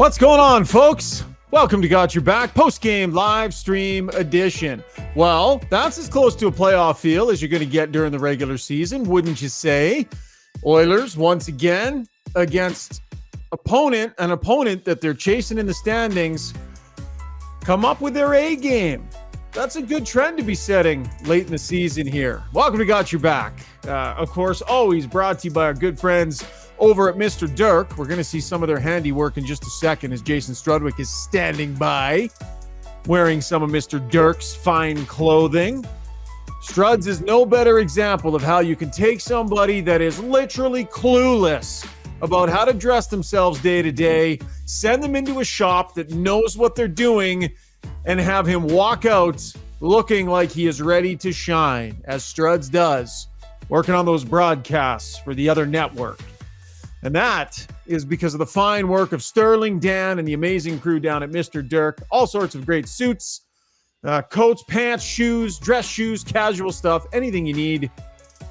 What's going on, folks? Welcome to Got Your Back post-game live stream edition. Well, that's as close to a playoff feel as you're going to get during the regular season, wouldn't you say? Oilers, once again, against an opponent that they're chasing in the standings, come up with their A game. That's a good trend to be setting late in the season here. Welcome to Got Your Back. Of course, always brought to you by our good friends over at Mr. Dirk. We're going to see some of their handiwork in just a second as Jason Strudwick is standing by wearing some of Mr. Dirk's fine clothing. Struds is no better example of how you can take somebody that is literally clueless about how to dress themselves day to day, send them into a shop that knows what they're doing, and have him walk out looking like he is ready to shine, as Struds does, working on those broadcasts for the other network. And that is because of the fine work of Sterling, Dan, and the amazing crew down at Mr. Dirk. All sorts of great suits, coats, pants, shoes, dress shoes, casual stuff, anything you need,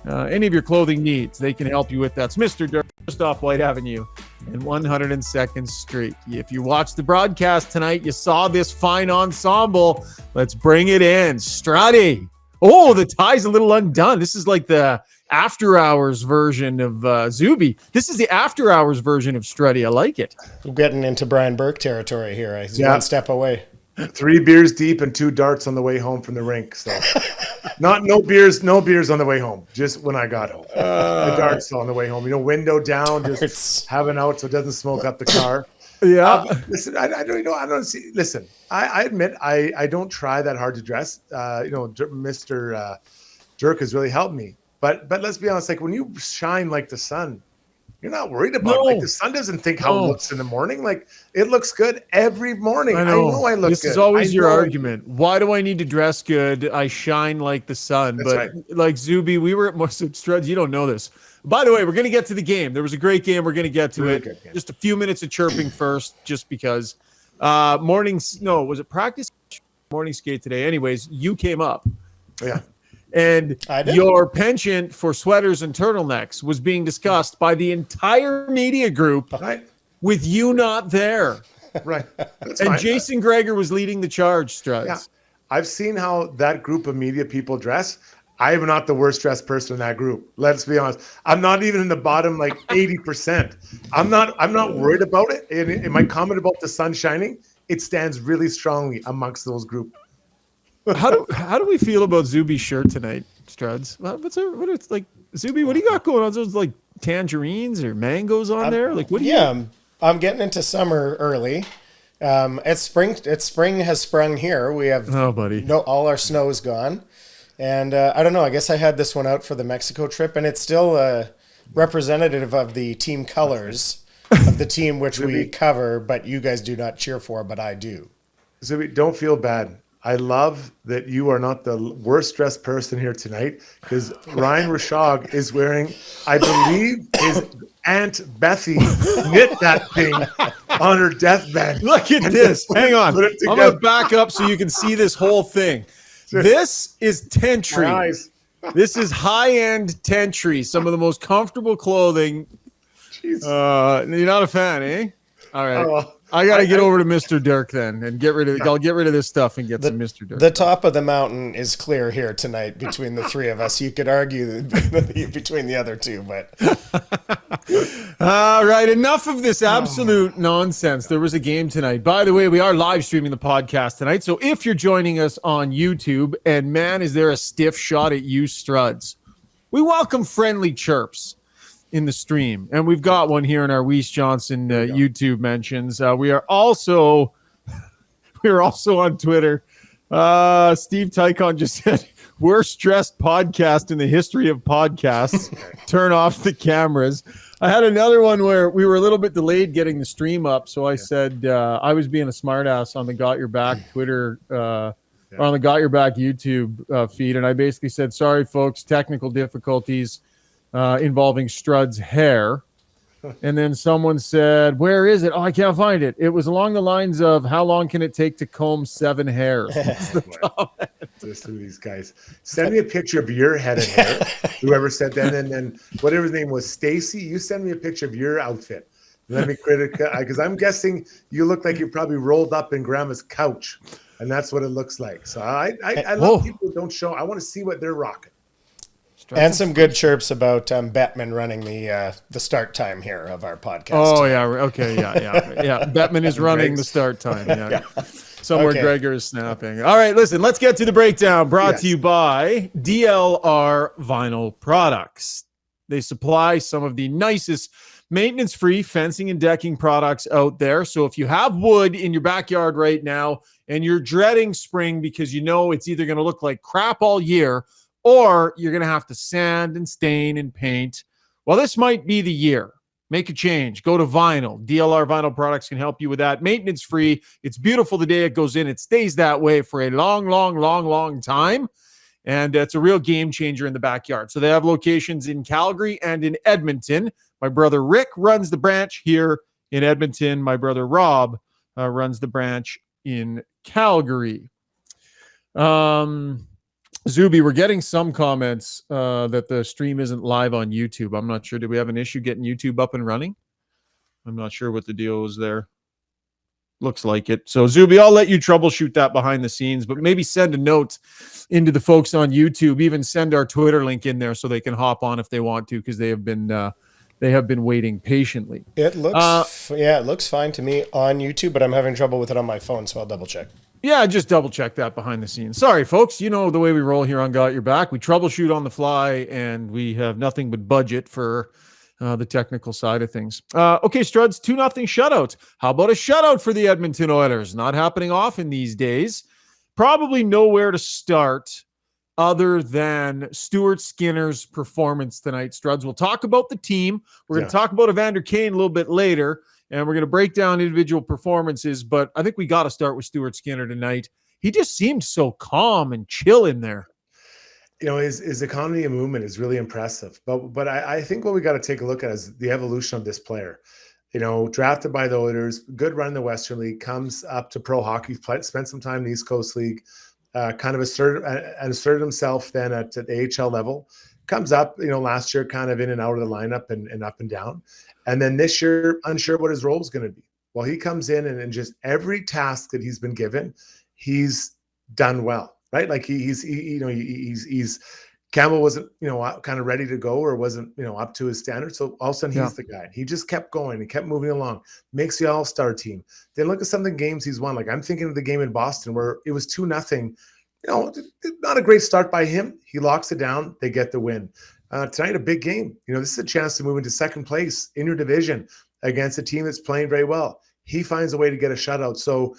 any of your clothing needs, they can help you with. That's Mr. Dirk, just off White Avenue and 102nd Street. If you watched the broadcast tonight, you saw this fine ensemble. Let's bring it in. Struddy. Oh, the tie's a little undone. This is like the after hours version of Zuby. This is the after hours version of Struddy. I like it. I'm getting into Brian Burke territory here. He's one step away. 3 beers deep and 2 darts on the way home from the rink. So no beers on the way home. Just when I got home. The darts on the way home. Window down, just having out so it doesn't smoke up the car. Yeah. Listen, I don't see. Listen, I admit I don't try that hard to dress. Mr. Dirk has really helped me. But let's be honest, like when you shine like the sun, you're not worried about it. Like the sun doesn't think how it looks in the morning. Like it looks good every morning. I know I look good. This is always your argument. Why do I need to dress good? I shine like the sun. That's right. Like Zuby, we were at Struds. You don't know this. By the way, we're going to get to the game. There was a great game. We're going to get to it. Just a few minutes of chirping first, just because. Was it practice? Morning skate today. Anyways, you came up. Yeah. And your penchant for sweaters and turtlenecks was being discussed by the entire media group with you not there. Right. That's and fine. Jason Greger was leading the charge, Struds. Yeah. I've seen how that group of media people dress. I am not the worst dressed person in that group. Let's be honest. I'm not even in the bottom 80%. I'm not worried about it. And in my comment about the sun shining, it stands really strongly amongst those group. How do we feel about Zuby's shirt tonight, Struds? Zuby, what do you got going on? Those like tangerines or mangoes on there? Like what? I'm getting into summer early. It's spring has sprung here. We have all our snow is gone, and I don't know. I guess I had this one out for the Mexico trip, and it's still representative of the team colors of the team which we cover, but you guys do not cheer for, but I do. Zuby, don't feel bad. I love that you are not the worst dressed person here tonight because Ryan Rishaug is wearing, I believe, his Aunt Bethy knit that thing on her deathbed. Look at this. Hang on. I'm going to back up so you can see this whole thing. This is Tentry. This is high-end Tentry, some of the most comfortable clothing. Jeez. You're not a fan, eh? All right. I got to get over to Mr. Dirk then and get rid of. I'll get rid of this stuff and get some Mr. Dirk. The top of the mountain is clear here tonight between the three of us. You could argue between the other two, but all right. Enough of this absolute nonsense. There was a game tonight. By the way, we are live streaming the podcast tonight. So if you're joining us on YouTube, and man, is there a stiff shot at you, Struds? We welcome friendly chirps in the stream, and we've got one here in our Weiss Johnson YouTube mentions. We are also on Twitter. Steve Tykon just said worst dressed podcast in the history of podcasts. Turn off the cameras. I had another one where we were a little bit delayed getting the stream up, so I said I was being a smartass on the Got Your Back Twitter or on the Got Your Back YouTube feed, and I basically said, sorry folks, technical difficulties involving Strud's hair. And then someone said, where is it? Oh, I can't find it. It was along the lines of, how long can it take to comb 7 hairs? Listen to these guys. Send me a picture of your head and hair. Whoever said that. And then whatever his name was, Stacy, you send me a picture of your outfit. Let me because I'm guessing you look like you're probably rolled up in grandma's couch, and that's what it looks like. So I love people who don't show. I want to see what they're rocking. And some good chirps about Bettman running the start time here of our podcast. Oh, yeah. Okay. Yeah. Bettman is running the start time. Yeah. Somewhere okay. Gregor is snapping. All right, listen, let's get to the breakdown brought to you by DLR Vinyl Products. They supply some of the nicest maintenance-free fencing and decking products out there. So if you have wood in your backyard right now and you're dreading spring because you know it's either going to look like crap all year or you're going to have to sand and stain and paint, well, this might be the year. Make a change. Go to vinyl. DLR Vinyl Products can help you with that. Maintenance-free. It's beautiful the day it goes in. It stays that way for a long time. And it's a real game changer in the backyard. So they have locations in Calgary and in Edmonton. My brother Rick runs the branch here in Edmonton. My brother Rob runs the branch in Calgary. Zuby, we're getting some comments that the stream isn't live on YouTube. I'm not sure. Do we have an issue getting YouTube up and running? I'm not sure what the deal is there. Looks like it. So, Zuby, I'll let you troubleshoot that behind the scenes, but maybe send a note into the folks on YouTube. Even send our Twitter link in there so they can hop on if they want to, because they have been waiting patiently. It looks fine to me on YouTube, but I'm having trouble with it on my phone, so I'll double check. Yeah, just double check that behind the scenes. Sorry, folks. You know the way we roll here on Got Your Back. We troubleshoot on the fly, and we have nothing but budget for the technical side of things. Okay, Struds, 2-0 shutout. How about a shutout for the Edmonton Oilers? Not happening often these days. Probably nowhere to start other than Stuart Skinner's performance tonight, Struds. We'll talk about the team. We're going to talk about Evander Kane a little bit later. And we're going to break down individual performances, but I think we got to start with Stuart Skinner tonight. He just seemed so calm and chill in there. You know, his economy and movement is really impressive. But I think what we got to take a look at is the evolution of this player. You know, drafted by the Oilers, good run in the Western League, comes up to pro hockey, spent some time in the East Coast League, kind of asserted himself then at the AHL level. Comes up, you know, last year kind of in and out of the lineup and up and down. And then this year, unsure what his role is going to be. Well, he comes in and just every task that he's been given, he's done well, right? Like he's Campbell wasn't, you know, kind of ready to go or wasn't, you know, up to his standards. So all of a sudden he's the guy. He just kept going. He kept moving along, makes the all-star team. Then look at some of the games he's won. Like I'm thinking of the game in Boston where it was 2-0. You know, not a great start by him. He locks it down. They get the win. Tonight, a big game. You know, this is a chance to move into second place in your division against a team that's playing very well. He finds a way to get a shutout. So,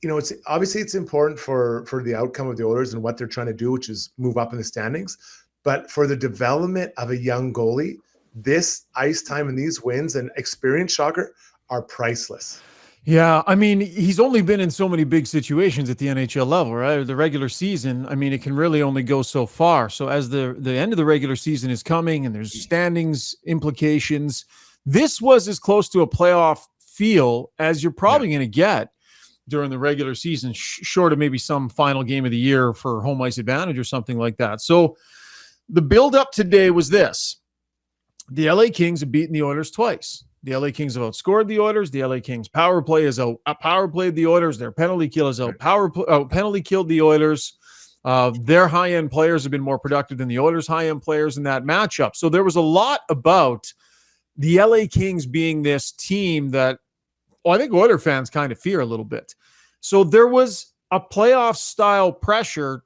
you know, it's important for the outcome of the Oilers and what they're trying to do, which is move up in the standings. But for the development of a young goalie, this ice time and these wins and experience, Shocker, are priceless. Yeah, I mean, he's only been in so many big situations at the NHL level, right? The regular season, I mean, it can really only go so far. So as the end of the regular season is coming and there's standings implications, this was as close to a playoff feel as you're probably going to get during the regular season, short of maybe some final game of the year for home ice advantage or something like that. So the build-up today was this. The LA Kings have beaten the Oilers twice. The LA Kings have outscored the Oilers. The LA Kings power play is power played the Oilers. Their penalty kill is penalty killed the Oilers. Their high-end players have been more productive than the Oilers' high-end players in that matchup. So there was a lot about the LA Kings being this team that, I think Oiler fans kind of fear a little bit. So there was a playoff-style pressure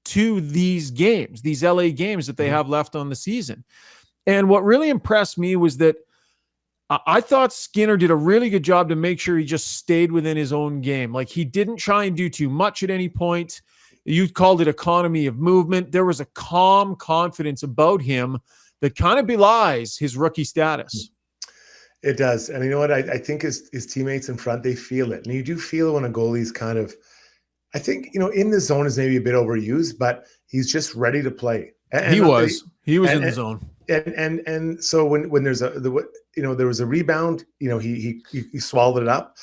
to these games, these LA games that they have left on the season. And what really impressed me was that I thought Skinner did a really good job to make sure he just stayed within his own game. Like he didn't try and do too much at any point. You called it economy of movement. There was a calm confidence about him that kind of belies his rookie status. It does. And you know what? I think his teammates in front, they feel it. And you do feel when a goalie's kind of, I think, you know, in the zone is maybe a bit overused, but he's just ready to play. And he was in the zone. And so when there's there was a rebound, you know, he swallowed it up,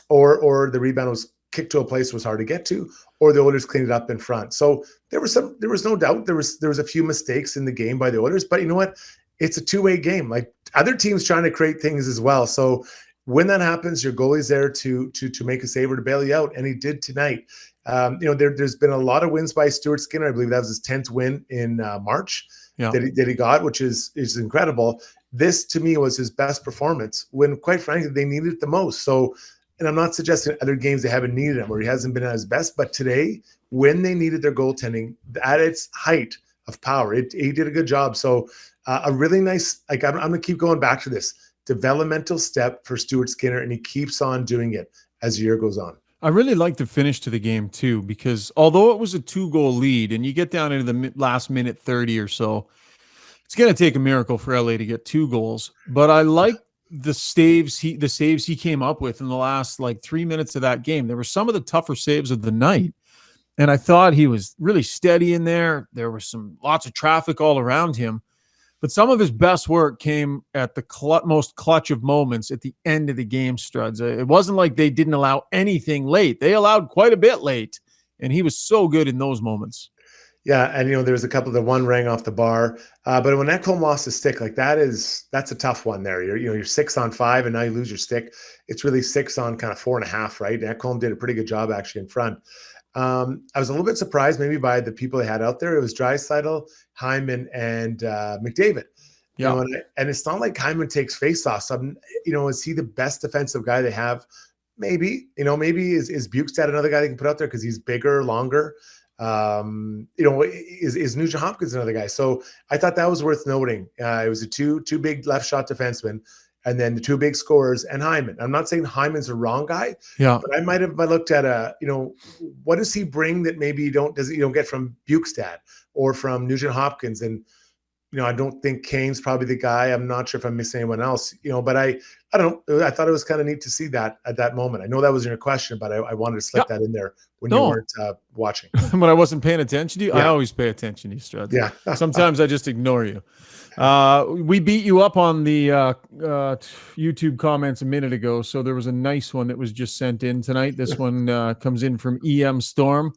or the rebound was kicked to a place that was hard to get to, or the Oilers cleaned it up in front. So there was no doubt there was a few mistakes in the game by the Oilers, but you know what? it's a two-way game. Like other teams trying to create things as well. So when that happens, your goalie's there to make a save or to bail you out, and he did tonight. There's been a lot of wins by Stuart Skinner. I believe that was his 10th win in March that he got, which is incredible. This to me was his best performance when, quite frankly, they needed it the most. So, and I'm not suggesting other games they haven't needed him or he hasn't been at his best, but today, when they needed their goaltending at its height of power, he did a good job. So a really nice, like I'm going to keep going back to this developmental step for Stuart Skinner, and he keeps on doing it as the year goes on. I really like the finish to the game too, because although it was a 2-goal lead and you get down into the last minute 30 or so, it's going to take a miracle for LA to get 2 goals. But I like the saves he came up with in the last 3 minutes of that game. There were some of the tougher saves of the night, and I thought he was really steady in there. There was lots of traffic all around him. But some of his best work came at the most clutch of moments at the end of the game, Struds. It wasn't like they didn't allow anything late. They allowed quite a bit late, and he was so good in those moments. Yeah, and there was a couple that one rang off the bar, but when Ekholm lost his stick, that's a tough one there. You're 6 on 5, and now you lose your stick. It's really 6 on kind of 4.5, right? And Ekholm did a pretty good job actually in front. I was a little bit surprised maybe by the people they had out there. It was Draisaitl, Hyman, and McDavid. Yeah, and it's not like Hyman takes faceoffs. Is he the best defensive guy they have? Maybe. Maybe is Bukestad another guy they can put out there because he's bigger, longer. Is Nugent Hopkins another guy? So I thought that was worth noting. It was a two big left shot defensemen, and then the 2 big scorers and Hyman. I'm not saying Hyman's a wrong guy, but I might have looked at what does he bring that maybe you don't get from Bukestad or from Nugent Hopkins? And I don't think Kane's probably the guy. I'm not sure if I'm missing anyone else, but I don't know. I thought it was kind of neat to see that at that moment. I know that was your question, but I wanted to slip that in there when you weren't watching. When I wasn't paying attention to you, yeah. I always pay attention to you, Struds. Yeah. Sometimes I just ignore you. We beat you up on the YouTube comments a minute ago, so there was a nice one that was just sent in tonight. This one comes in from EM Storm.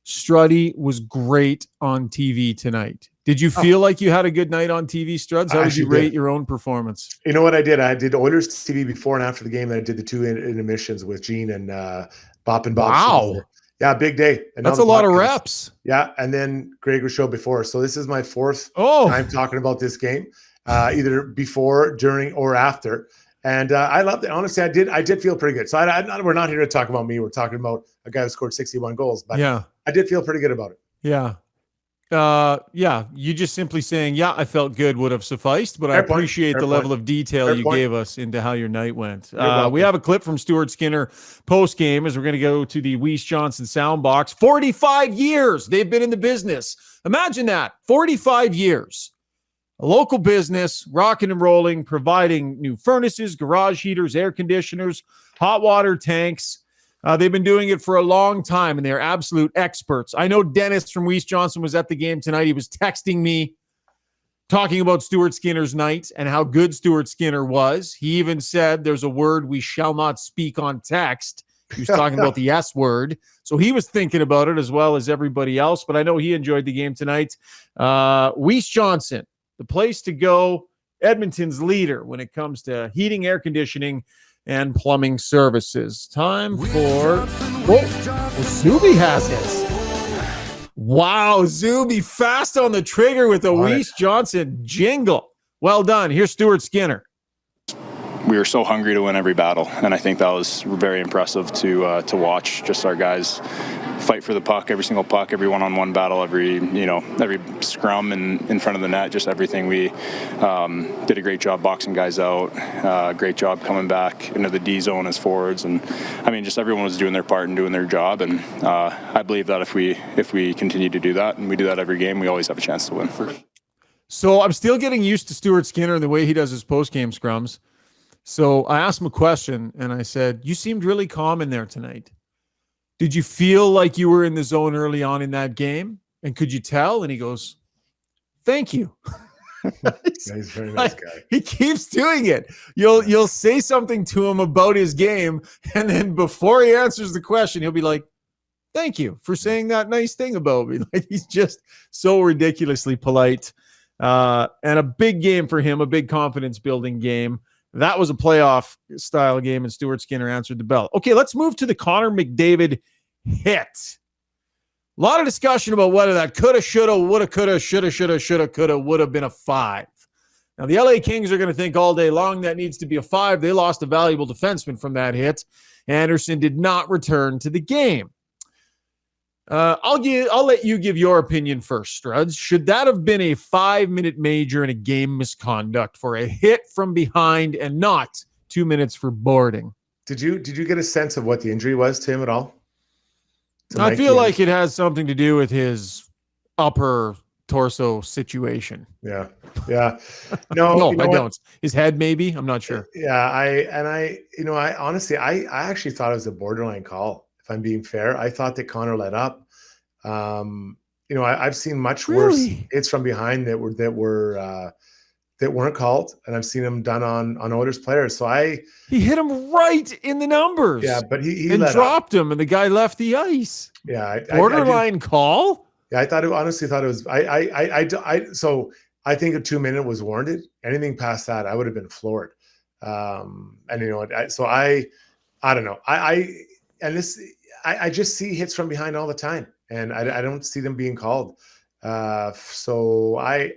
Struddy was great on TV tonight. Did you feel like you had a good night on TV, Struds? How did you rate your own performance? You know what I did? I did Oilers TV before and after the game. Then I did the 2 intermissions with Gene and Bop and Bob. Wow. Yeah, big day. And that's a lot of reps. Yeah, and then Gregor show before. So this is my 4th time talking about this game, either before, during, or after. And I loved it. Honestly, I did feel pretty good. So we're not here to talk about me. We're talking about a guy who scored 61 goals. But I did feel pretty good about it. Yeah. You just simply saying, I felt good would have sufficed, but I appreciate the level of detail you gave us into how your night went. We have a clip from Stuart Skinner post-game as we're going to go to the Weiss Johnson sound box. 45 years they've been in the business. Imagine that. 45 years. A local business, rocking and rolling, providing new furnaces, garage heaters, air conditioners, hot water tanks. They've been doing it for a long time, and they're absolute experts. I know Dennis from Weiss Johnson was at the game tonight. He was texting me, talking about Stuart Skinner's night and how good Stuart Skinner was. He even said there's a word we shall not speak on text. He was talking about the S word. So he was thinking about it as well as everybody else, but I know he enjoyed the game tonight. Weiss Johnson, the place to go, Edmonton's leader when it comes to heating, air conditioning, and plumbing services. Time for Zuby has it. Wow, Zuby fast on the trigger with a Weiss Johnson jingle. Well done. Here's Stuart Skinner. We were so hungry to win every battle, and I think that was very impressive to watch. Just our guys fight for the puck, every single puck, every one-on-one battle, every scrum in front of the net, just everything. We did a great job boxing guys out, great job coming back into the D zone as forwards, and just everyone was doing their part and doing their job. And I believe that if we continue to do that, and we do that every game, we always have a chance to win. So I'm still getting used to Stuart Skinner and the way he does his post-game scrums. So I asked him a question, and I said, you seemed really calm in there tonight. Did you feel like you were in the zone early on in that game? And could you tell? And he goes, thank you. He's a very nice guy. He keeps doing it. You'll say something to him about his game, and then before he answers the question, he'll be like, thank you for saying that nice thing about me. Like, he's just so ridiculously polite. And a big game for him, a big confidence-building game. That was a playoff-style game, and Stuart Skinner answered the bell. Okay, let's move to the Connor McDavid hit. A lot of discussion about whether that coulda, shoulda, woulda, coulda, shoulda, coulda, would have been a 5. Now, the LA Kings are going to think all day long that needs to be a 5. They lost a valuable defenseman from that hit. Anderson did not return to the game. I'll let you give your opinion first, Struds. Should that have been a 5-minute major and a game misconduct for a hit from behind and not 2 minutes for boarding? Did you get a sense of what the injury was to him at all? I feel like it has something to do with his upper torso situation. Yeah. No, I don't. His head, maybe. I'm not sure. Yeah, I honestly, I actually thought it was a borderline call. If I'm being fair, I thought that Connor let up. I've seen much worse hits from behind that weren't called, and I've seen them done on Oilers players. So he hit him right in the numbers. Yeah, but he dropped him, and the guy left the ice. Yeah, borderline call. Yeah, honestly thought it was. So I think a 2-minute was warranted. Anything past that, I would have been floored. So I don't know. I just see hits from behind all the time, and I don't see them being called. So I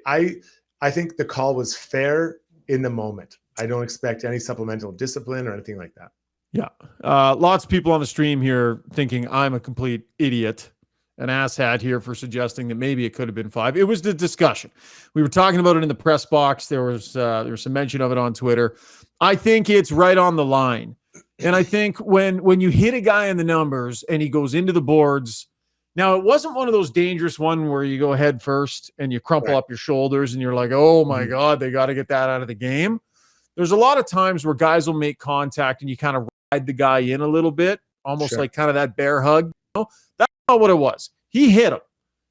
think the call was fair in the moment. I don't expect any supplemental discipline or anything like that. Yeah. Lots of people on the stream here thinking I'm a complete idiot, an asshat here for suggesting that maybe it could have been 5. It was the discussion. We were talking about it in the press box. There was some mention of it on Twitter. I think it's right on the line. And I think when you hit a guy in the numbers and he goes into the boards, now it wasn't one of those dangerous one where you go head first and you crumple up your shoulders and you're like, oh my God, they got to get that out of the game. There's a lot of times where guys will make contact and you kind of ride the guy in a little bit, almost like kind of that bear hug. That's not what it was. He hit him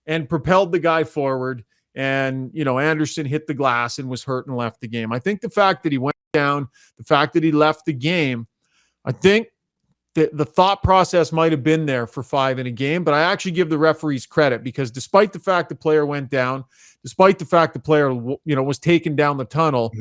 and propelled the guy forward. And, Anderson hit the glass and was hurt and left the game. I think the fact that he went down, the fact that he left the game, I think that the thought process might have been there for 5 in a game, but I actually give the referees credit because despite the fact the player went down, despite the fact the player, was taken down the tunnel,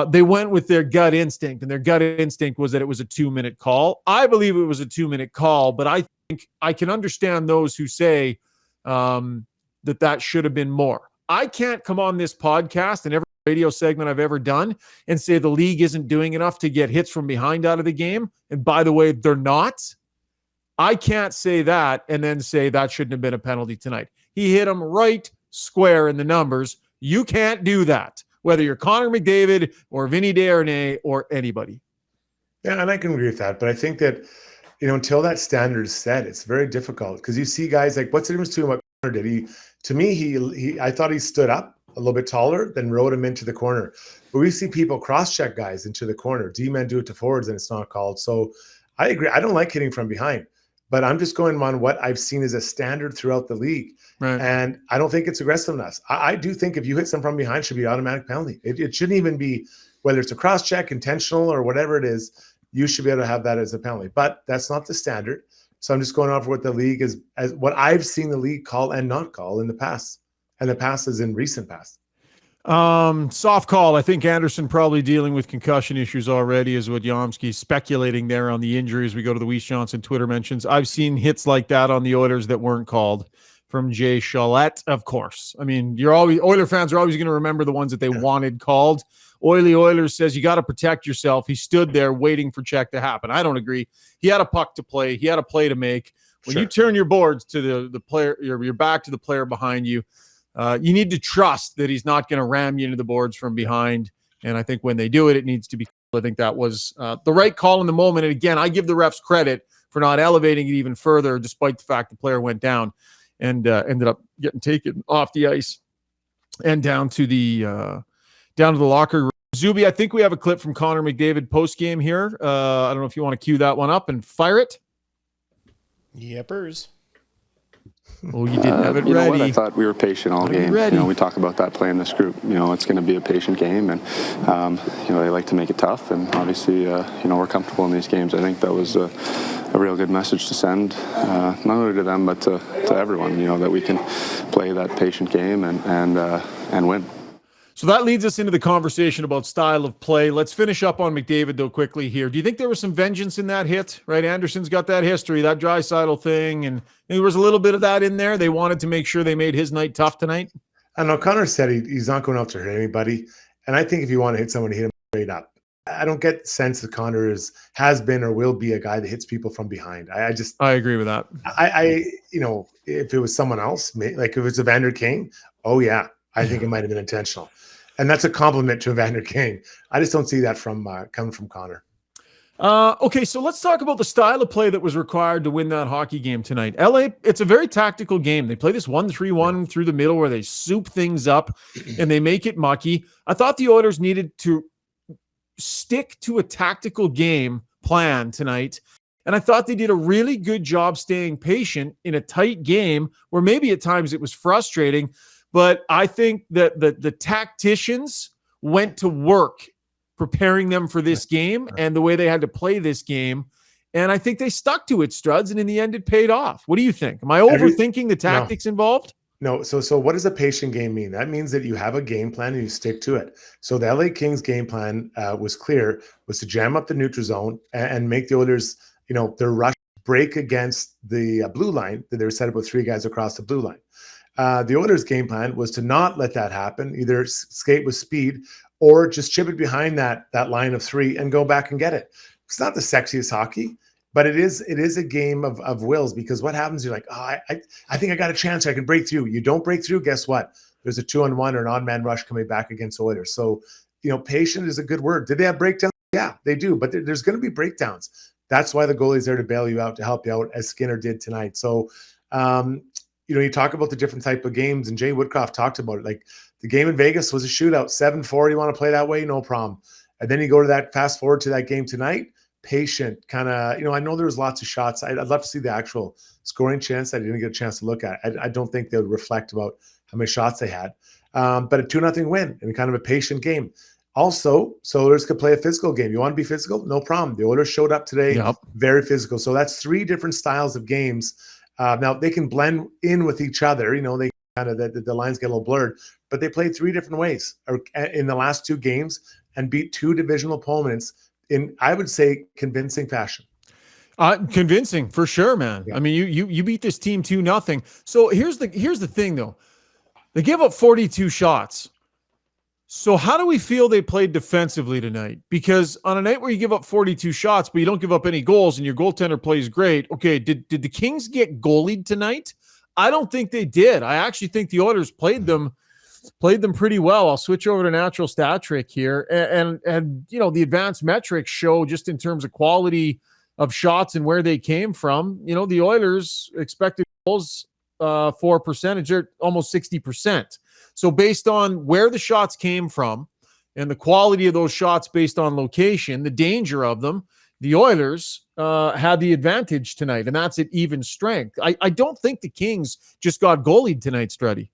they went with their gut instinct, and their gut instinct was that it was a 2-minute call. I believe it was a 2-minute call, but I think I can understand those who say that should have been more. I can't come on this podcast and every radio segment I've ever done and say the league isn't doing enough to get hits from behind out of the game. And by the way, they're not. I can't say that and then say that shouldn't have been a penalty tonight. He hit him right square in the numbers. You can't do that, whether you're Connor McDavid or Vinny Desharnais or anybody. Yeah, and I can agree with that. But I think that, until that standard is set, it's very difficult because you see guys like, what's the difference between what Connor did? I thought he stood up a little bit taller, then rode him into the corner. But we see people cross-check guys into the corner. D-men do it to forwards, and it's not called. So I agree. I don't like hitting from behind, but I'm just going on what I've seen as a standard throughout the league. Right. And I don't think it's aggressiveness. I do think if you hit some from behind, it should be automatic penalty. It shouldn't even be, whether it's a cross-check, intentional, or whatever it is, you should be able to have that as a penalty. But that's not the standard. So I'm just going off what the league is, as what I've seen the league call and not call in the past. And the past is in recent past. Soft call. I think Anderson probably dealing with concussion issues already is what Yomski's speculating there on the injuries. We go to the Weiss Johnson Twitter mentions. I've seen hits like that on the Oilers that weren't called from Jay Chalette, of course. I mean, Oiler fans are always going to remember the ones that they wanted called. Oily Oilers says you got to protect yourself. He stood there waiting for check to happen. I don't agree. He had a puck to play. He had a play to make. When you turn your boards to the player, your back to the player behind you, you need to trust that he's not going to ram you into the boards from behind. And I think when they do it, it needs to be cool. I think that was the right call in the moment. And again, I give the refs credit for not elevating it even further, despite the fact the player went down and ended up getting taken off the ice and down to the locker room. Zuby, I think we have a clip from Connor McDavid post-game here. I don't know if you want to cue that one up and fire it. Yepers. Oh, you didn't have it you ready. Know what? I thought we were patient all game. Ready. We talk about that play in this group. It's going to be a patient game, and they like to make it tough. And obviously, we're comfortable in these games. I think that was a real good message to send, not only to them but to everyone. That we can play that patient game and win. So that leads us into the conversation about style of play. Let's finish up on McDavid, though, quickly here. Do you think there was some vengeance in that hit, right? Anderson's got that history, that Draisaitl thing, and there was a little bit of that in there. They wanted to make sure they made his night tough tonight. I know Connor said he's not going out to hurt anybody. And I think if you want to hit someone, hit him straight up. I don't get the sense that Connor has been or will be a guy that hits people from behind. I agree with that. If it was someone else, like if it's Evander Kane, oh yeah, I think it might have been intentional. And that's a compliment to Evander Kane. I just don't see that coming from Connor. Okay, so let's talk about the style of play that was required to win that hockey game tonight. LA, it's a very tactical game. They play this 1-3-1 through the middle where they soup things up and they make it mucky. I thought the Oilers needed to stick to a tactical game plan tonight. And I thought they did a really good job staying patient in a tight game where maybe at times it was frustrating. But I think that the tacticians went to work preparing them for this game and the way they had to play this game. And I think they stuck to it, Struds, and in the end it paid off. What do you think? Am I overthinking the tactics involved? No. So what does a patient game mean? That means that you have a game plan and you stick to it. So the LA Kings game plan was to jam up the neutral zone and make the Oilers, their rush break against the blue line. That they were set up with three guys across the blue line. The Oilers' game plan was to not let that happen, either skate with speed or just chip it behind that line of three and go back and get it. It's not the sexiest hockey, but it is a game of wills, because what happens, you're like, oh, I think I got a chance, I can break through. You don't break through, guess what? There's a 2-on-1 or an odd man rush coming back against Oilers. So, patient is a good word. Did they have breakdowns? Yeah, they do, but there's going to be breakdowns. That's why the goalie's there to bail you out, to help you out, as Skinner did tonight. So, you talk about the different type of games, and Jay Woodcroft talked about it. Like the game in Vegas was a shootout, 7-4. You want to play that way? No problem. And then you go to that, fast forward to that game tonight, patient, kind of, I know there was lots of shots. I'd love to see the actual scoring chance. I didn't get a chance to look at. I don't think they would reflect about how many shots they had. But a 2-0 win and kind of a patient game. Also, so Oilers could play a physical game. You want to be physical? No problem. The Oilers showed up today, very physical. So that's three different styles of games. Now they can blend in with each other. They kind of the lines get a little blurred, but they played three different ways in the last two games and beat two divisional opponents in, I would say, convincing fashion. Convincing for sure, man. Yeah. I mean, you beat this team 2-0. So here's the thing, though. They give up 42 shots. So how do we feel they played defensively tonight? Because on a night where you give up 42 shots, but you don't give up any goals and your goaltender plays great, okay, did the Kings get goalied tonight? I don't think they did. I actually think the Oilers played them pretty well. I'll switch over to natural stat trick here. And the advanced metrics show, just in terms of quality of shots and where they came from, the Oilers expected goals for percentage are almost 60%. So based on where the shots came from and the quality of those shots based on location, the danger of them, the Oilers had the advantage tonight, and that's at even strength. I don't think the Kings just got goalied tonight, Struddy.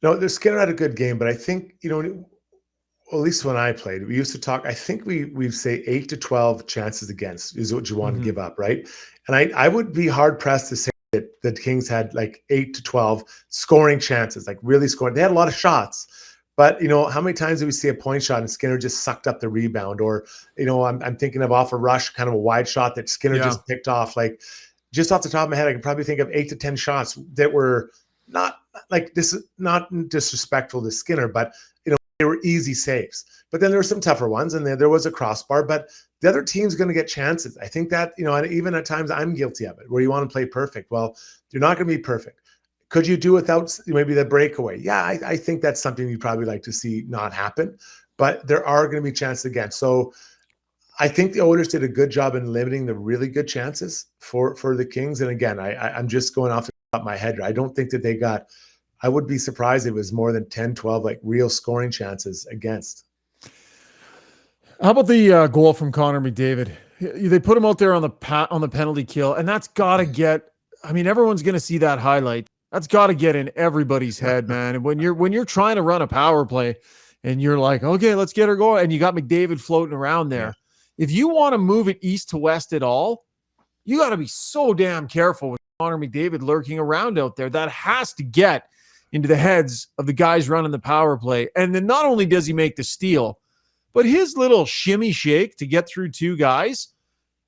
No, the Skinner had a good game, but I think, at least when I played, we used to talk, I think we'd say 8 to 12 chances against is what you want to give up, right? And I would be hard-pressed to say that the Kings had like 8 to 12 scoring chances, like really scoring. They had a lot of shots, but how many times do we see a point shot and Skinner just sucked up the rebound? Or, I'm thinking of off a rush, kind of a wide shot that Skinner just picked off. Like, just off the top of my head, I can probably think of 8 to 10 shots that were not like, this is not disrespectful to Skinner, but they were easy saves. But then there were some tougher ones, and there was a crossbar, but the other team's going to get chances. I think that, and even at times I'm guilty of it, where you want to play perfect. Well, you're not going to be perfect. Could you do without maybe the breakaway? Yeah, I think that's something you'd probably like to see not happen, but there are going to be chances again. So I think the Oilers did a good job in limiting the really good chances for the Kings. And again, I'm just going off the top of my head. I don't think that they got, I would be surprised if it was more than 10, 12, like real scoring chances against. How about the goal from Connor McDavid? They put him out there on the penalty kill, and that's got to get I mean, everyone's going to see that highlight. That's got to get in everybody's head, man. And when you're trying to run a power play and you're like, okay, let's get her going, and you got McDavid floating around there. Yeah. If you want to move it east to west at all, you got to be so damn careful with Connor McDavid lurking around out there. That has to get into the heads of the guys running the power play. And then not only does he make the steal, but his little shimmy shake to get through two guys.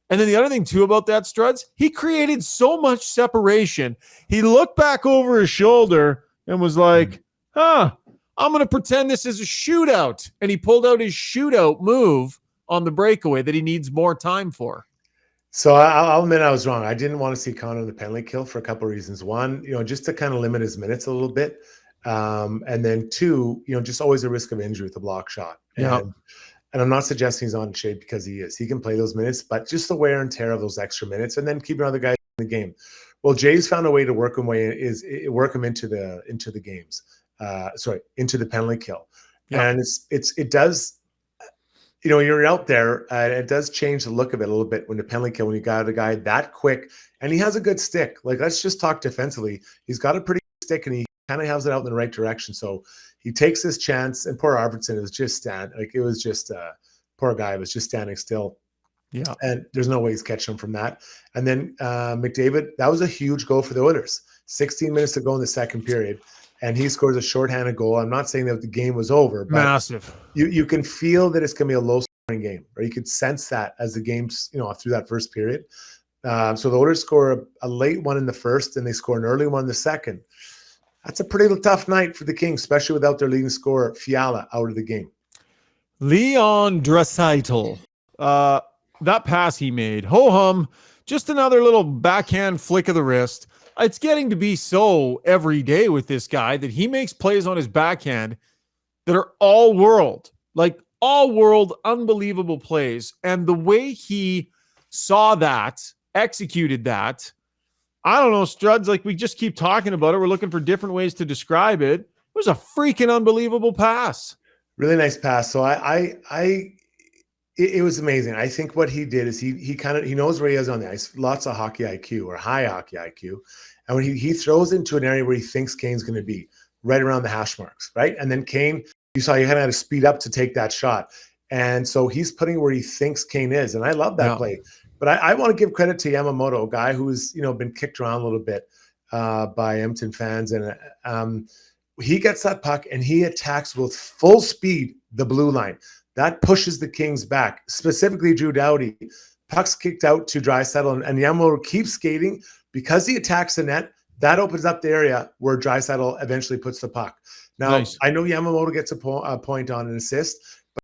And then the other thing too about that, Struds, he created so much separation. He looked back over his shoulder and was like, I'm going to pretend this is a shootout. And he pulled out his shootout move on the breakaway that he needs more time for. So I'll admit I was wrong. I didn't want to see Connor in the penalty kill for a couple of reasons. One, just to kind of limit his minutes a little bit. And then two, just always a risk of injury with the block shot. Yeah. And I'm not suggesting he's on shape because he is. He can play those minutes, but just the wear and tear of those extra minutes and then keeping other guys in the game. Well, Jay's found a way to work him into the games. Into the penalty kill. Yeah. And it does, you're out there, it does change the look of it a little bit when the penalty kill, when you got a guy that quick and he has a good stick. Like, let's just talk defensively. He's got a pretty good stick and he kind of has it out in the right direction. So he takes his chance, and poor Arvidsson was just poor guy was just standing still. Yeah. And there's no way he's catching him from that. And then McDavid, that was a huge goal for the Oilers. 16 minutes to go in the second period. And he scores a shorthanded goal. I'm not saying that the game was over, but massive. You can feel that it's going to be a low-scoring game, or you could sense that as the game's, through that first period. So the Oilers score a late one in the first, and they score an early one in the second. That's a pretty tough night for the Kings, especially without their leading scorer, Fiala, out of the game. Leon Draisaitl, that pass he made, ho-hum, just another little backhand flick of the wrist. It's getting to be so every day with this guy that he makes plays on his backhand that are all world, unbelievable plays. And the way he saw that, executed that, I don't know, Struds, like we just keep talking about it. We're looking for different ways to describe it. It was a freaking unbelievable pass. Really nice pass. So it was amazing. I think what he did is he knows where he is on the ice. Lots of hockey IQ, or high hockey IQ. And when he throws into an area where he thinks Kane's going to be, right around the hash marks, right? And then Kane, you saw he kind of had to speed up to take that shot. And so he's putting where he thinks Kane is. And I love that play. But I want to give credit to Yamamoto, a guy who's been kicked around a little bit by Edmonton fans. And he gets that puck and he attacks with full speed the blue line. That pushes the Kings back, specifically Drew Doughty. Puck's kicked out to Draisaitl, and Yamamoto keeps skating. Because he attacks the net, that opens up the area where Draisaitl eventually puts the puck. Now, nice. I know Yamamoto gets a point on an assist, but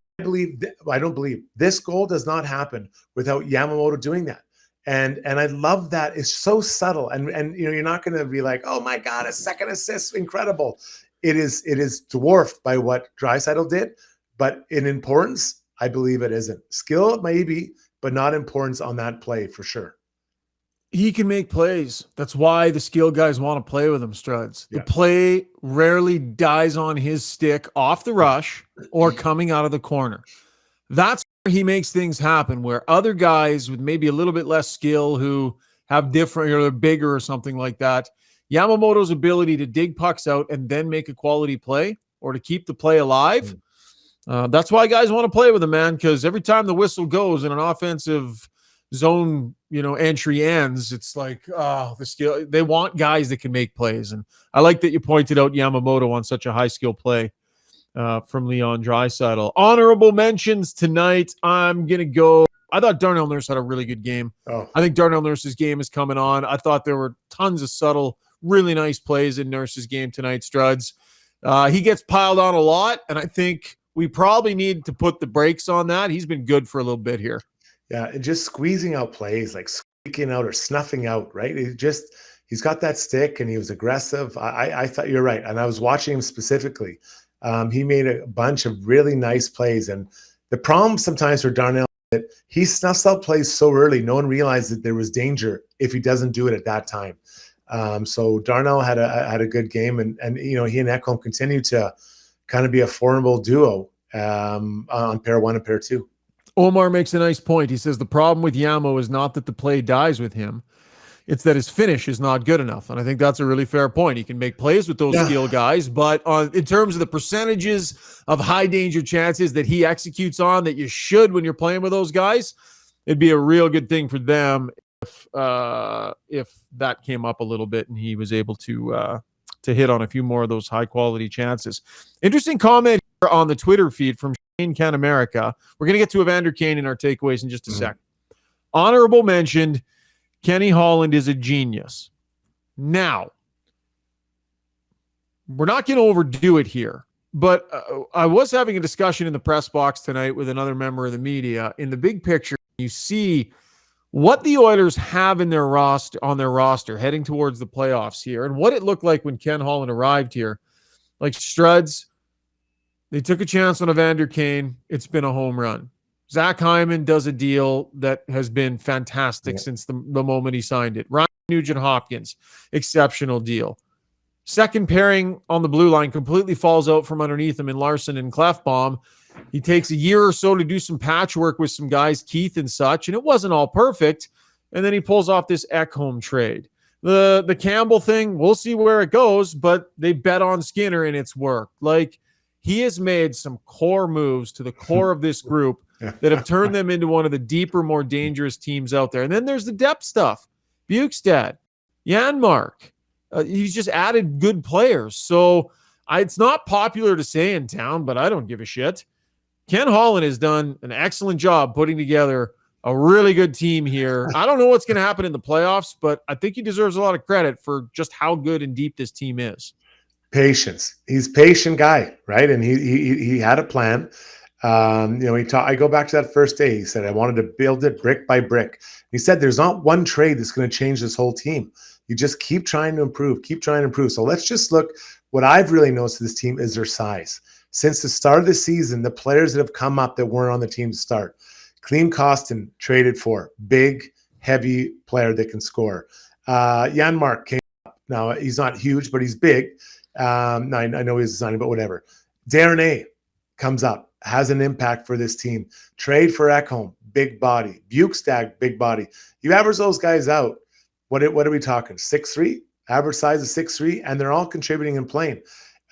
I don't believe this goal does not happen without Yamamoto doing that. And I love that. It's so subtle. And you're not going to be like, oh my God, a second assist, incredible. It is dwarfed by what Draisaitl did, but in importance, I believe it isn't. Skill, maybe, but not importance on that play for sure. He can make plays. That's why the skill guys want to play with him, Struds. The play rarely dies on his stick off the rush or coming out of the corner. That's where he makes things happen, where other guys with maybe a little bit less skill who have different, or they're bigger or something like that, Yamamoto's ability to dig pucks out and then make a quality play or to keep the play alive, that's why guys want to play with him, man, because every time the whistle goes in an offensive zone, entry ends, it's like, the skill. They want guys that can make plays. And I like that you pointed out Yamamoto on such a high skill play from Leon Draisaitl. Honorable mentions tonight. I'm going to go. I thought Darnell Nurse had a really good game. I think Darnell Nurse's game is coming on. I thought there were tons of subtle, really nice plays in Nurse's game tonight, Struds. He gets piled on a lot, and I think we probably need to put the brakes on that. He's been good for a little bit here. Yeah, and just squeezing out plays, like squeaking out or snuffing out, right? He's got that stick and he was aggressive. I thought you're right. And I was watching him specifically. He made a bunch of really nice plays. And the problem sometimes for Darnell is that he snuffs out plays so early, no one realized that there was danger if he doesn't do it at that time. So Darnell had a good game, and he and Ekholm continue to kind of be a formidable duo on pair one and pair two. Omar makes a nice point. He says the problem with Yamo is not that the play dies with him. It's that his finish is not good enough. And I think that's a really fair point. He can make plays with those skill guys, but in terms of the percentages of high danger chances that he executes on that you should when you're playing with those guys, it'd be a real good thing for them if that came up a little bit and he was able to hit on a few more of those high quality chances. Interesting comment here on the Twitter feed from Shane Can America. We're going to get to Evander Kane in our takeaways in just a sec. Honorable mentioned, Kenny Holland is a genius. Now, we're not going to overdo it here, but I was having a discussion in the press box tonight with another member of the media. In the big picture, you see what the Oilers have in their roster heading towards the playoffs here, and what it looked like when Ken Holland arrived here. Like Struds, they took a chance on Evander Kane. It's been a home run. Zach Hyman does a deal that has been fantastic since the moment he signed it. Ryan Nugent-Hopkins, exceptional deal. Second pairing on the blue line completely falls out from underneath him in Larson and Klefbom. He takes a year or so to do some patchwork with some guys, Keith and such, and it wasn't all perfect. And then he pulls off this Ekholm trade. The Campbell thing, we'll see where it goes, but they bet on Skinner and it's worked. Like, he has made some core moves to the core of this group that have turned them into one of the deeper, more dangerous teams out there. And then there's the depth stuff. Bukestad, Janmark. He's just added good players. So it's not popular to say in town, but I don't give a shit. Ken Holland has done an excellent job putting together a really good team here. I don't know what's going to happen in the playoffs, but I think he deserves a lot of credit for just how good and deep this team is. Patience. He's a patient guy, right? And he had a plan. I go back to that first day. He said, I wanted to build it brick by brick. He said, there's not one trade that's going to change this whole team. You just keep trying to improve. So let's just look. What I've really noticed with this team is their size. Since the start of the season, the players that have come up that weren't on the team to start, Klim Kostin traded for, big, heavy player that can score. Janmark came up. Now, he's not huge, but he's big. I know he's designing, but whatever. Darnay comes up, has an impact for this team. Trade for Ekholm, big body. Bukestad, big body. You average those guys out, what are we talking? 6'3"? Average size is 6'3", and they're all contributing and playing.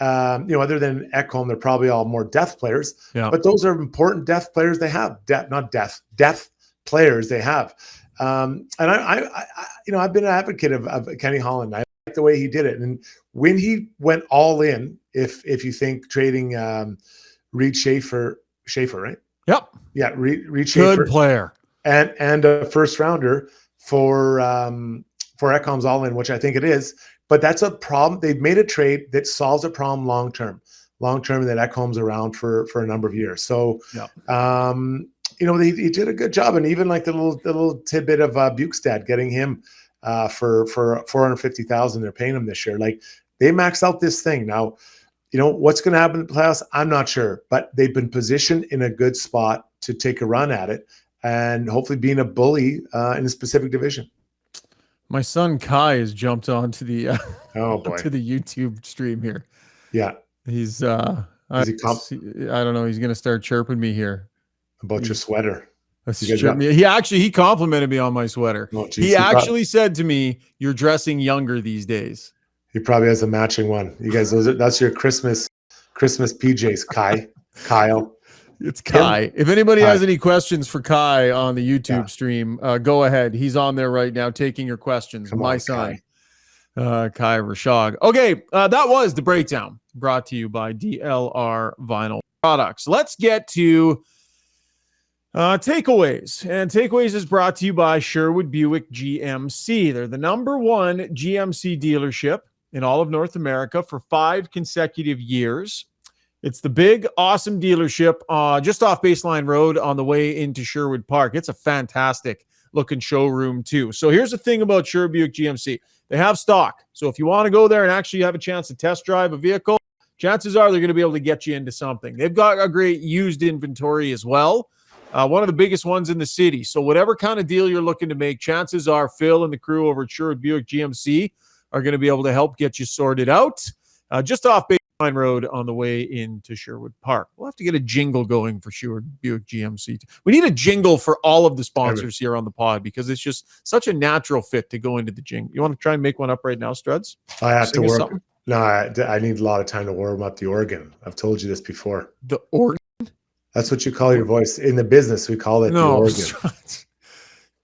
Other than Ekholm, they're probably all more depth players. Yeah. But those are important depth players they have. Depth players they have. And I've been an advocate of Kenny Holland. I like the way he did it. And when he went all in, if you think trading Reed Schaefer, right? Yep. Yeah, Reed Schaefer. Good player. And a first rounder for Ekholm's all in, which I think it is. But that's a problem. They've made a trade that solves a problem long term, that Ekholm's around for a number of years. So, he did a good job. And even like the little tidbit of Bukestad, getting him for $450,000 they're paying him this year. Like, they maxed out this thing. Now, what's going to happen in the playoffs? I'm not sure. But they've been positioned in a good spot to take a run at it and hopefully being a bully in a specific division. My son Kai has jumped onto the to the YouTube stream here. Yeah, he's I don't know. He's going to start chirping me here about your sweater. He complimented me on my sweater. Oh, geez, he actually said to me, "You're dressing younger these days." He probably has a matching one. You guys, that's your Christmas PJs, Kyle. It's Kai. If anybody has any questions for Kai on the YouTube stream, go ahead. He's on there right now taking your questions. My son, Kai Rishaug. Okay, that was the breakdown brought to you by DLR Vinyl Products. Let's get to takeaways. And takeaways is brought to you by Sherwood Buick GMC. They're the #1 GMC dealership in all of North America for 5 consecutive years. It's the big, awesome dealership just off Baseline Road on the way into Sherwood Park. It's a fantastic looking showroom too. So here's the thing about Sherwood Buick GMC. They have stock. So if you want to go there and actually have a chance to test drive a vehicle, chances are they're going to be able to get you into something. They've got a great used inventory as well. One of the biggest ones in the city. So whatever kind of deal you're looking to make, chances are Phil and the crew over at Sherwood Buick GMC are going to be able to help get you sorted out. Just off Pine Road on the way into Sherwood Park. We'll have to get a jingle going for Sherwood Buick GMC. We need a jingle for all of the sponsors here on the pod because it's just such a natural fit to go into the jingle. You want to try and make one up right now, Struds? I have to work. No, I need a lot of time to warm up the organ. I've told you this before. The organ? That's what you call your voice. In the business, we call it the organ. Struds.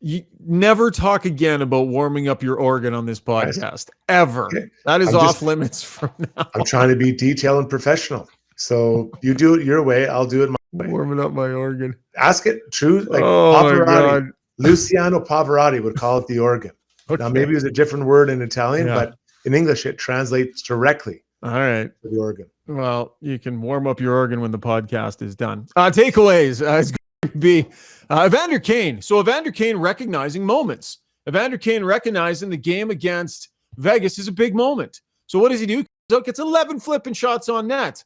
You never talk again about warming up your organ on this podcast, ever. Okay. That is off limits from now. I'm trying to be detailed and professional. So you do it your way, I'll do it my way. Warming up my organ. Ask it true. Like Pavarotti. Luciano Pavarotti would call it the organ. Okay. Now, maybe it's a different word in Italian, but in English, it translates directly. All right. To the organ. Well, you can warm up your organ when the podcast is done. Takeaways is going to be Evander Kane. So Evander Kane recognizing moments. Evander Kane recognizing the game against Vegas is a big moment. So what does he do? Gets 11 flipping shots on net.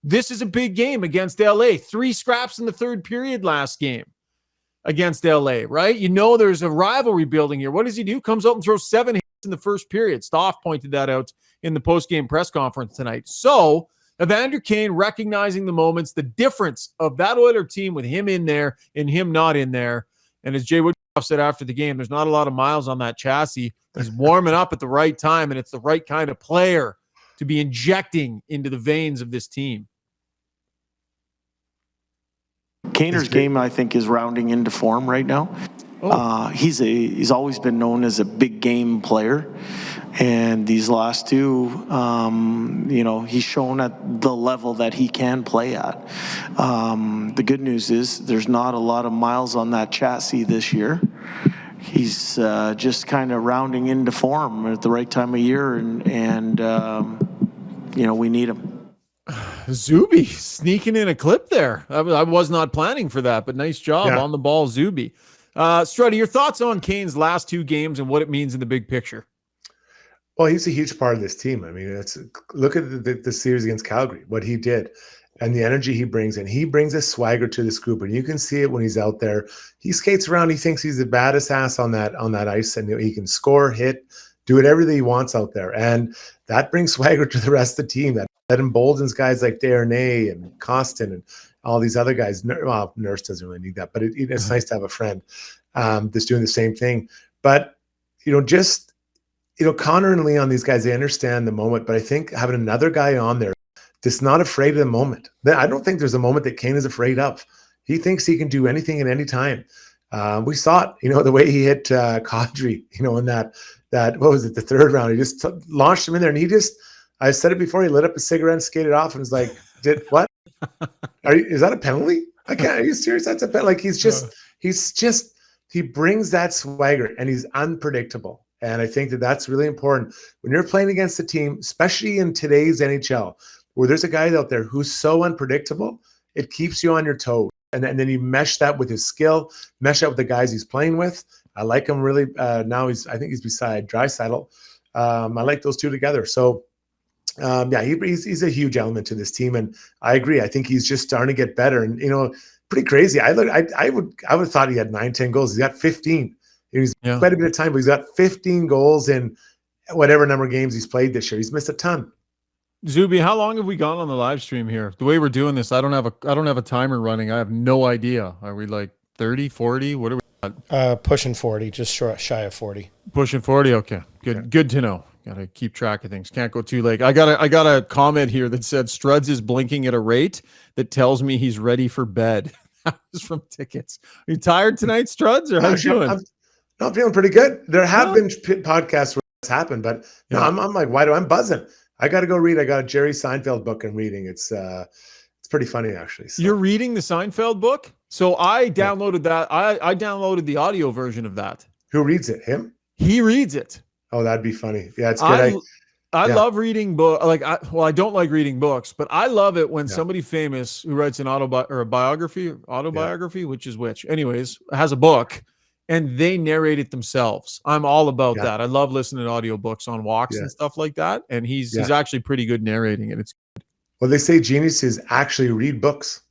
This is a big game against LA. 3 scraps in the third period last game against LA, right? You know there's a rivalry building here. What does he do? Comes out and throws 7 hits in the first period. Stoff pointed that out in the post-game press conference tonight. So Evander Kane recognizing the moments, the difference of that Oiler team with him in there and him not in there. And as Jay Woodcroft said after the game, there's not a lot of miles on that chassis. He's warming up at the right time, and it's the right kind of player to be injecting into the veins of this team. Kaner's game, I think, is rounding into form right now. He's always been known as a big game player, and these last 2, he's shown at the level that he can play at. The good news is there's not a lot of miles on that chassis this year. He's just kind of rounding into form at the right time of year, and we need him. Zuby sneaking in a clip there. I was not planning for that, but nice job on the ball, Zuby. Struddy, your thoughts on Kane's last 2 games and what it means in the big picture? Well, he's a huge part of this team. I mean, look at the series against Calgary, what he did, and the energy he brings. And he brings a swagger to this group, and you can see it when he's out there. He skates around. He thinks he's the baddest ass on that ice, and he can score, hit, do whatever that he wants out there. And that brings swagger to the rest of the team. That emboldens guys like Darnay and Costin and all these other guys. Well, Nurse doesn't really need that, but it's nice to have a friend that's doing the same thing. But, Connor and Leon, these guys, they understand the moment. But I think having another guy on there that's not afraid of the moment. I don't think there's a moment that Kane is afraid of. He thinks he can do anything at any time. We saw it, the way he hit Kadri, in that what was it, the third round. He just launched him in there, and I said it before, he lit up a cigarette and skated off and was like, what? Is that a penalty? Are you serious? That's a penalty. Like he brings that swagger, and he's unpredictable. And I think that's really important when you're playing against a team, especially in today's NHL, where there's a guy out there who's so unpredictable, it keeps you on your toes. And then you mesh that with his skill, mesh that with the guys he's playing with. I like him really. Now I think he's beside Draisaitl. I like those 2 together. So, he's a huge element to this team, and I agree. I think he's just starting to get better, and pretty crazy. I would have thought he had 9-10 goals. He's got 15. He's quite a bit of time, but he's got 15 goals in whatever number of games he's played this year. He's missed a ton. Zuby, how long have we gone on the live stream here? The way we're doing this, I don't have a timer running. I have no idea. Are we like 30, 40? What are we at? Pushing 40, just shy of 40. Pushing 40. Okay. Good. Yeah. Good to know. Got to keep track of things. Can't go too late. I got a comment here that said Struds is blinking at a rate that tells me he's ready for bed. That was from tickets. Are you tired tonight, Struds, or how you doing? I'm feeling pretty good. There have been podcasts where it's happened, but I'm like, why do I'm buzzing? I got to go read. I got a Jerry Seinfeld book I'm reading. It's pretty funny, actually. So. You're reading the Seinfeld book? So I downloaded that. I downloaded the audio version of that. Who reads it? Him? He reads it. Oh, that'd be funny. Yeah, it's good. I love reading books. I don't like reading books, but I love it when somebody famous who writes an autobiography, which anyways, has a book and they narrate it themselves. I'm all about that. I love listening to audiobooks on walks and stuff like that. And he's actually pretty good narrating it. It's good. Well, they say geniuses actually read books.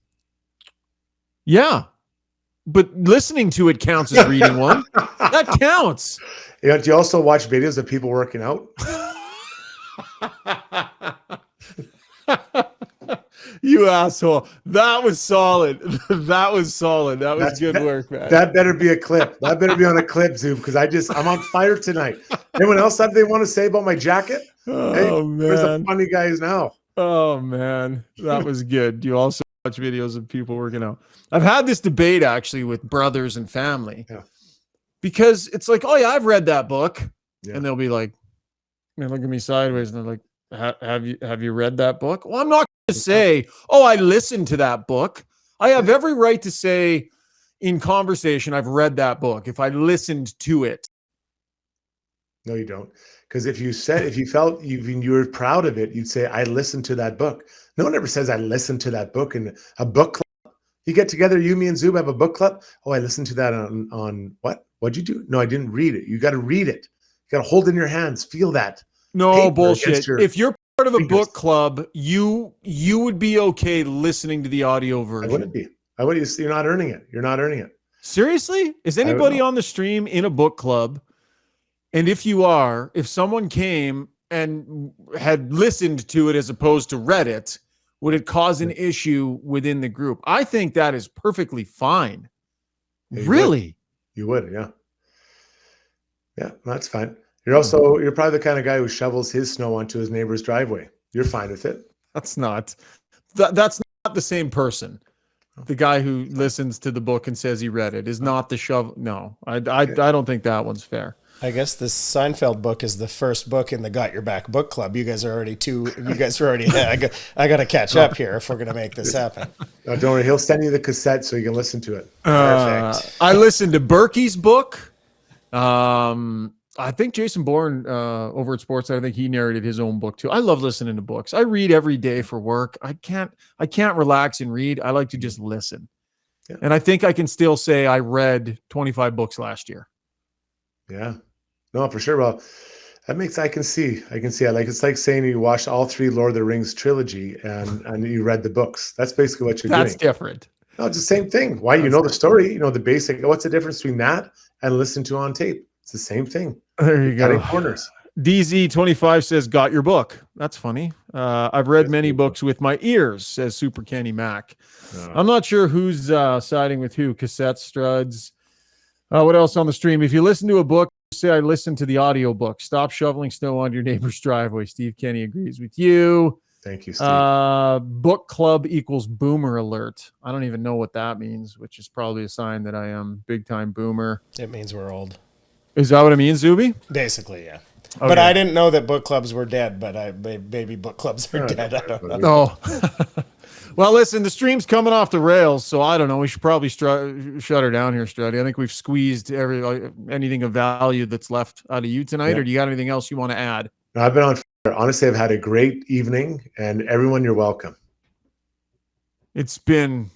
Yeah. But listening to it counts as reading one. That counts. Do you also watch videos of people working out? You asshole. That was solid. That was solid. That was good work, man. That better be a clip. That better be on a clip, Zoom, because I'm on fire tonight. Anyone else have they want to say about my jacket? Oh, man. Where's the funny guys now? Oh, man. That was good. Do you also watch videos of people working out? I've had this debate actually with brothers and family. Yeah. Because it's like, oh, yeah, I've read that book. Yeah. And they'll be like, they look at me sideways and they're like, have you read that book? Well, I'm not going to say, oh, I listened to that book. I have every right to say in conversation, I've read that book if I listened to it. No, you don't. Because if you felt you were proud of it, you'd say, I listened to that book. No one ever says I listened to that book in a book club. You get together, you, me, and Zub have a book club. Oh, I listened to that on what? What'd you do? No, I didn't read it. You got to read it. You got to hold it in your hands. Feel that. No bullshit. If you're part of a book club, you would be okay listening to the audio version. I wouldn't be. You're not earning it. You're not earning it. Seriously? Is anybody on the stream in a book club? And if you are, if someone came and had listened to it as opposed to read it, would it cause an issue within the group? I think that is perfectly fine. Yeah, really? You would, yeah. Yeah, that's fine. You're probably the kind of guy who shovels his snow onto his neighbor's driveway. You're fine with it. That's not the same person. The guy who listens to the book and says he read it is not the shovel. No, I don't think that one's fair. I guess this Seinfeld book is the first book in the Got Your Back book club. You guys are already I got to catch up here if we're going to make this happen. No, don't worry. He'll send you the cassette so you can listen to it. Perfect. I listened to Berkey's book. I think Jason Bourne over at Sportsnet, I think he narrated his own book too. I love listening to books. I read every day for work. I can't relax and read. I like to just listen. Yeah. And I think I can still say I read 25 books last year. Yeah. No, for sure. Well, I can see. It's like saying you watched all 3 Lord of the Rings trilogy and you read the books. That's basically what you're doing. That's different. No, it's the same thing. Why? You know the story, you know the basic. What's the difference between that and listen to on tape? It's the same thing. There you go. Corners. DZ25 says, got your book. That's funny. I've read many books with my ears, says Super Kenny Mac. I'm not sure who's siding with who. Cassettes, Struds. What else on the stream? If you listen to a book, say I listened to the audio book. Stop shoveling snow on your neighbor's driveway. Steve Kenny agrees with you. Thank you, Steve. Book club equals boomer alert. I don't even know what that means, which is probably a sign that I am big time boomer. It means we're old. Is that what it means, Zuby? Basically, yeah. Okay. But I didn't know that book clubs were dead, but maybe book clubs are dead. I don't know. Oh. Well, listen, the stream's coming off the rails, so I don't know. We should probably shut her down here, Struddy. I think we've squeezed anything of value that's left out of you tonight, or do you got anything else you want to add? No, I've been on fire. Honestly, I've had a great evening, and everyone, you're welcome. It's been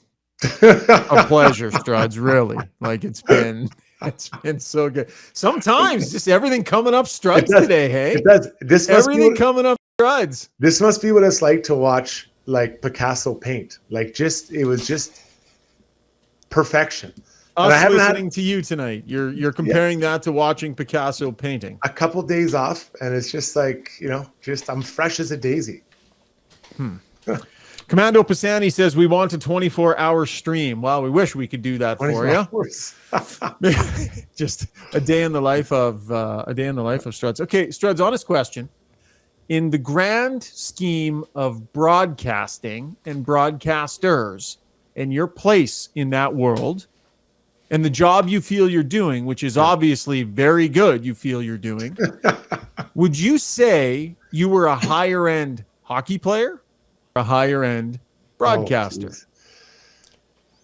a pleasure, Struds, really. Like, it's been so good. Sometimes just everything coming up Struds today, hey? It does. Everything coming up Struds. This must be what it's like to watch like Picasso paint. Like it was just perfection. Us listening to you tonight. You're comparing that to watching Picasso painting. A couple days off, and it's just like, I'm fresh as a daisy. Commando Pisani says we want a 24-hour stream. Well, we wish we could do that for you. Just a day in the life of Struds. Okay, Struds, honest question. In the grand scheme of broadcasting and broadcasters and your place in that world and the job you feel you're doing, which is obviously very good, you feel you're doing, would you say you were a higher end hockey player? A higher end broadcaster?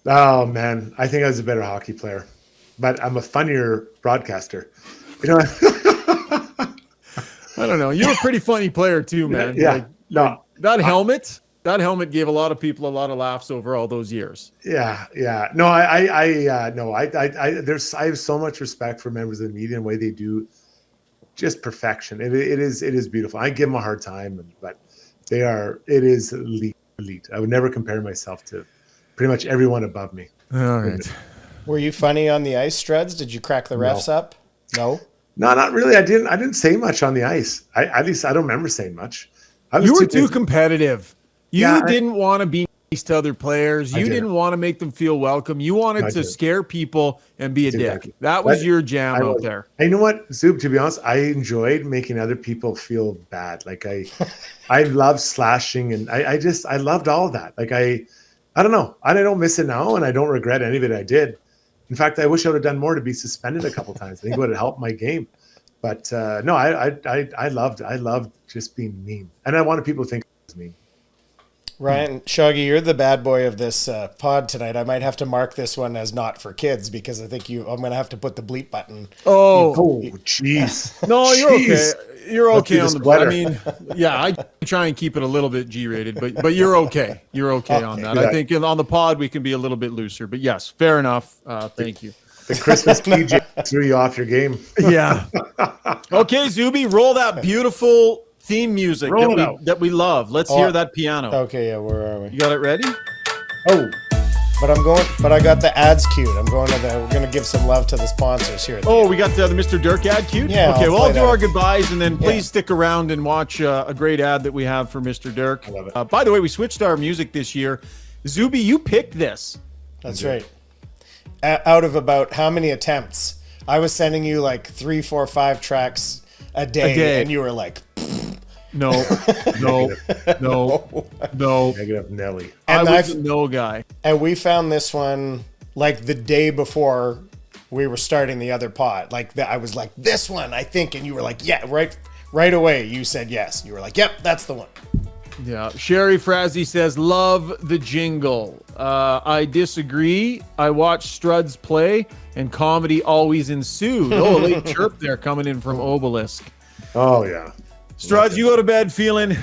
Oh man, I think I was a better hockey player, but I'm a funnier broadcaster. I don't know. You're a pretty funny player too, man. Yeah. That helmet gave a lot of people a lot of laughs over all those years. Yeah. No, I have so much respect for members of the media and the way they do just perfection. It is beautiful. I give them a hard time, but it is elite. I would never compare myself to pretty much everyone above me. All right. Were you funny on the ice, Struds? Did you crack the refs up? No, not really. I didn't say much on the ice. At least I don't remember saying much. You were too competitive. You didn't want to be nice to other players. You didn't want to make them feel welcome. You wanted to scare people and be a dick. That was your jam out there. And you know what, Zub, to be honest, I enjoyed making other people feel bad. Like I love slashing, and I loved all of that. Like I don't know. I don't miss it now, and I don't regret any of it I did. In fact, I wish I would have done more to be suspended a couple times. I think it would have helped my game. But no, I loved just being mean, and I wanted people to think I was mean. Ryan, Shuggy, you're the bad boy of this pod tonight. I might have to mark this one as not for kids because I think I'm going to have to put the bleep button. Oh, jeez. No, you're okay. You're okay on the. I mean, yeah, I try and keep it a little bit G-rated, but you're okay. You're okay on that. I think on the pod we can be a little bit looser. But yes, fair enough. Thank you. The Christmas PJ threw you off your game. Yeah. Okay, Zuby, roll that beautiful theme music that we love. Let's hear that piano. Okay, yeah, where are we? You got it ready? Oh, but I got the ads queued. We're going to give some love to the sponsors here. We got the Mr. Dirk ad queued? Yeah. Okay, I'll do our goodbyes, and then please stick around and watch a great ad that we have for Mr. Dirk. I love it. By the way, we switched our music this year. Zuby, you picked this. That's right. Out of about how many attempts? I was sending you like 3, 4, 5 tracks a day. And you were like, no. Negative Nelly. And I was a no guy. And we found this one like the day before we were starting the other pod. Like I was like, this one, I think. And you were like, yeah, right away. You said yes. You were like, yep, that's the one. Yeah. Sherry Frazzy says, love the jingle. I disagree. I watched Struds play and comedy always ensued. Oh, a late chirp there coming in from Obelisk. Oh, yeah. Struds, you go to bed feeling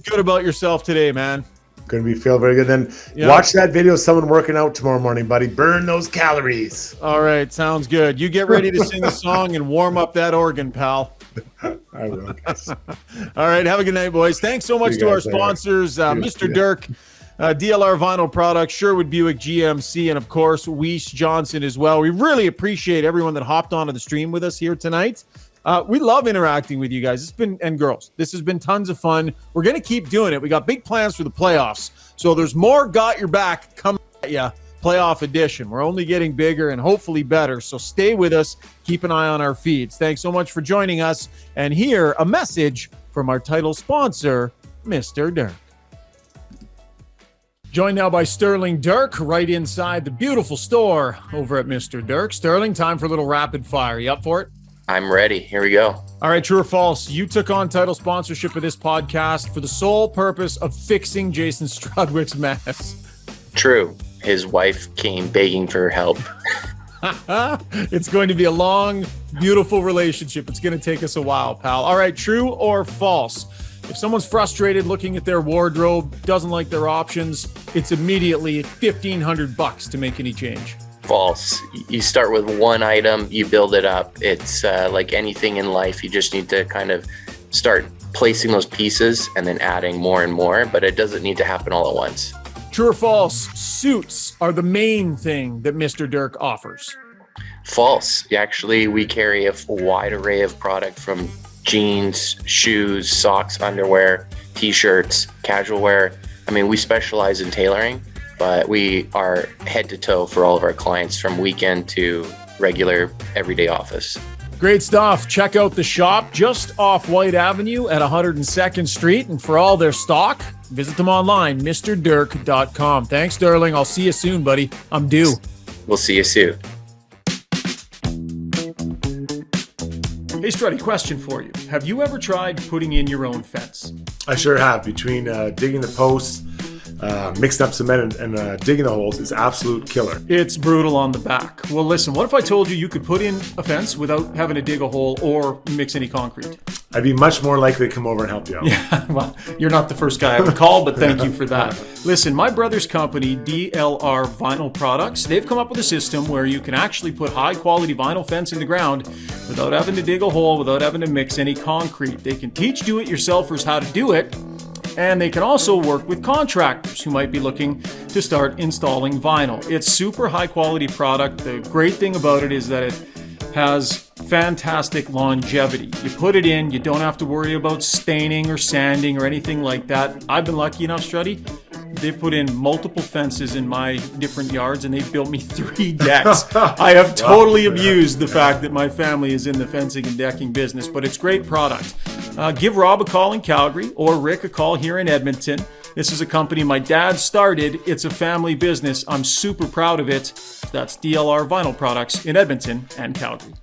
good about yourself today, man. Going to feel very good. Then watch that video of someone working out tomorrow morning, buddy. Burn those calories. All right. Sounds good. You get ready to sing a song and warm up that organ, pal. I will. All right. Have a good night, boys. Thanks so much to our sponsors, Mr. Dirk, DLR Vinyl Products, Sherwood Buick GMC, and of course, Weiss Johnson as well. We really appreciate everyone that hopped onto the stream with us here tonight. We love interacting with you guys. And girls. This has been tons of fun. We're going to keep doing it. We got big plans for the playoffs. So there's more Got Your Back coming at you. Playoff edition. We're only getting bigger and hopefully better. So stay with us. Keep an eye on our feeds. Thanks so much for joining us. And here, a message from our title sponsor, Mr. Dirk. Joined now by Sterling Dirk, right inside the beautiful store over at Mr. Dirk. Sterling, time for a little rapid fire. You up for it? I'm ready. Here we go. All right, true or false? You took on title sponsorship of this podcast for the sole purpose of fixing Jason Strudwick's mess. True. His wife came begging for help. It's going to be a long, beautiful relationship. It's going to take us a while, pal. All right, true or false? If someone's frustrated looking at their wardrobe, doesn't like their options, it's immediately $1,500 to make any change. False. You start with one item, you build it up. It's like anything in life. You just need to kind of start placing those pieces and then adding more and more, but it doesn't need to happen all at once. True or false? Suits are the main thing that Mr. Dirk offers. False. Actually, we carry a wide array of product from jeans, shoes, socks, underwear, t-shirts, casual wear. I mean, we specialize in tailoring, but we are head to toe for all of our clients from weekend to regular everyday office. Great stuff. Check out the shop just off White Avenue at 102nd Street. And for all their stock, visit them online, mrdirk.com. Thanks, Sterling. I'll see you soon, buddy. I'm due. We'll see you soon. Hey, Struddy, question for you. Have you ever tried putting in your own fence? I sure have. Between digging the posts, mixing up cement and digging the holes is absolute killer. It's brutal on the back. Well, listen, what if I told you you could put in a fence without having to dig a hole or mix any concrete? I'd be much more likely to come over and help you out. Yeah, well, you're not the first guy I would call, but thank you for that. Listen, my brother's company, DLR Vinyl Products, they've come up with a system where you can actually put high-quality vinyl fence in the ground without having to dig a hole, without having to mix any concrete. They can teach do-it-yourselfers how to do it, and they can also work with contractors who might be looking to start installing vinyl. It's super high-quality product. The great thing about it is that it has fantastic longevity. You put it in, you don't have to worry about staining or sanding or anything like that. I've been lucky enough, Struddy. They've put in multiple fences in my different yards, and they've built me 3 decks. I have totally abused the fact that my family is in the fencing and decking business, but it's great product. Give Rob a call in Calgary or Rick a call here in Edmonton. This is a company my dad started. It's a family business. I'm super proud of it. That's DLR Vinyl Products in Edmonton and Calgary.